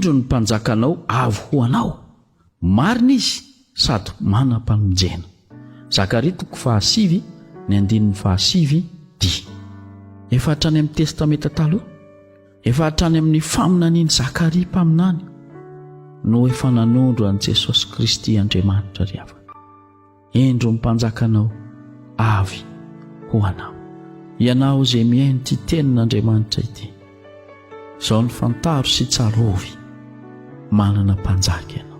indro ny mpanjakanao avy ho anao, marina izy sady manam-pamonjena. Zakaria 5:7 ny 7 dia efa hatrany amin'ny testamenta taloha, efa hatrany amin'ny faminaniany Zakaria mpaminany no efa nanondro an Jesosy Kristy Andriamanitra ry havana. Indro ny mpanjakanao avy ho anao. Ianao izay mihaino ity tenin'Andriamanitra ity, izao ny fantaro sy tsarovy, manana mpanjaka ianao.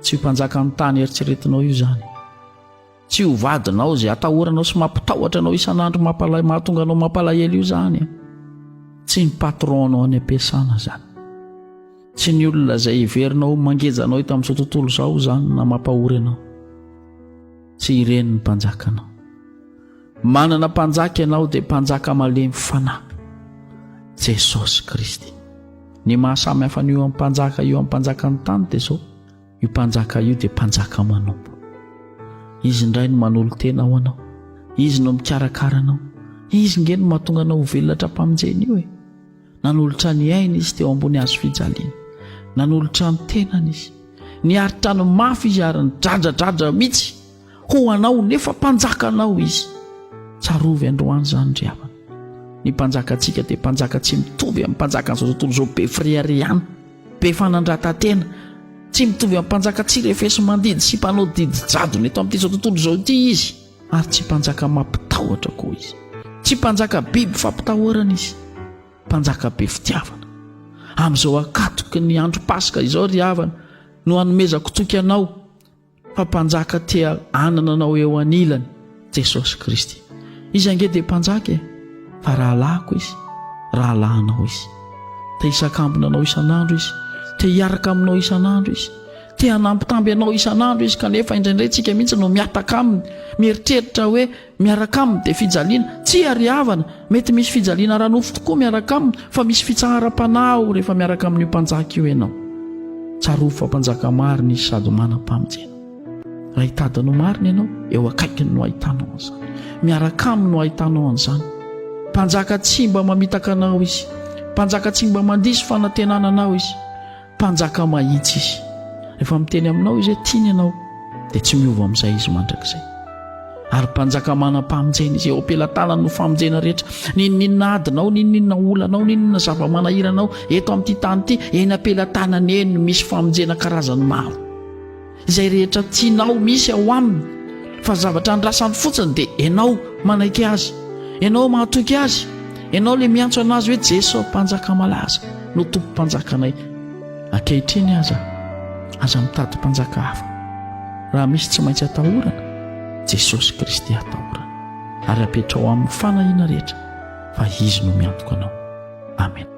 Tsy ho mpanjaka amin'ny tany eritreretinao io izany, tsy ho vadinao izay atahoranao sy mampitahotra anao isan'andro mahatonga anao mampalahelo io izany. Tsy ny patronao any am-piasana izany, tsy ny olona izay iverinao mangejanao hita amin'izao tontolo izao izany na mampahory anao. Tsy ireny ny mpanjakanao. Manana mpanjaka ianao dia mpanjaka malemy fanahy, Jesosy Kristy. Ny mahasamy hafa io amin'ny mpanjaka io amin'ny mpanjaka ny tany dia izao, io mpanjaka io dia mpanjaka manompo. Izy indray no manolo tena ho anao, izy no mikarakara anao, izy nge no mahatonga anao ho velatra mpamonjena io. Nanolotra ny aina izy teo ambony hazo fijaliana, nanolotra ny tenany izy, niaritra ny mafy izy ary ny dradradratra mihitsy ho anao, nefa mpanjaka anao izy. Tsarovy androany izany ry havana. Ny mpanjaka antsika dia mpanjaka tsy mitovy amin'ny mpanjaka n'izao tontolo izao be friariana, be fanandratantena, tsy mitovy amin'ny mpanjaka tsy refesy mandidy sy mpanao didy jadony eto amin'ity izao tontolo izao ity izy, ary tsy mpanjaka mampitahotra koa izy, tsy mpanjaka biby fampitahorana izy, mpanjaka be fitiavana. Amin'izao akatoky ny andro Paska izao ry havana no hanomezako toky anao fa mpanjaka tia anana anao eo anilany, Jesosy Kristy. Izy ange dia mpanjaka fa rahalahiko izy, rahalahinao izy, te hisakambina anao isan'andro izy, te hiaraka aminao isan'andro izy, te hanampitamby anao isan'andro izy. Kanefa indraindray tsika mihitsy no miataka aminy, mieritreritra hoe miaraka aminy dia fijaliana. Tsy ary havana, mety misy fijaliana ranofo tokoa miaraka aminy, fa misy fitsaharam-panao rehefa miaraka amin'io mpanjaka io ianao. Tsarovy fa mpanjaka marina izy sady manam-pamonjena. Raha hitadanao marina ianao, eo akaikiny no ahitanao an'izany, miaraka aminy no ahitanao an'izany. Mpanjaka tsy mba mamitaka anao izy, mpanjaka tsy mba mandiso fanantenana anao izy, mpanjaka mahitsy izy. Rehefa miteny aminao izy hoe tiany ianao dia tsy miova amin'izay izy mandrakizay. Ary mpanjaka manam-pamonjena izy, eo am-pelantanany no famonjena rehetra. Ninninna adinao, ninninna olanao, ninninna zava-manahiranao eto amin'ity tany ity, eny am-pelantanany eny no misy famonjena karazany maro. Izay rehetra tianao misy ao aminy, fa zavatra andrasany fotsiny dia ianao manaiky azy, ianao mahatoky azy, ianao le miantso anazy hoe Jesosy mpanjaka malaza no tompo mpanjakanay. Ankehitriny aza mitady mpanjaka hafa. Raha misy tsy maintsy atahorana, Jesosy Kristy atahorana, ary apetra ao amin'ny fanahiana rehetra, fa izy no miantoka anao. Amen.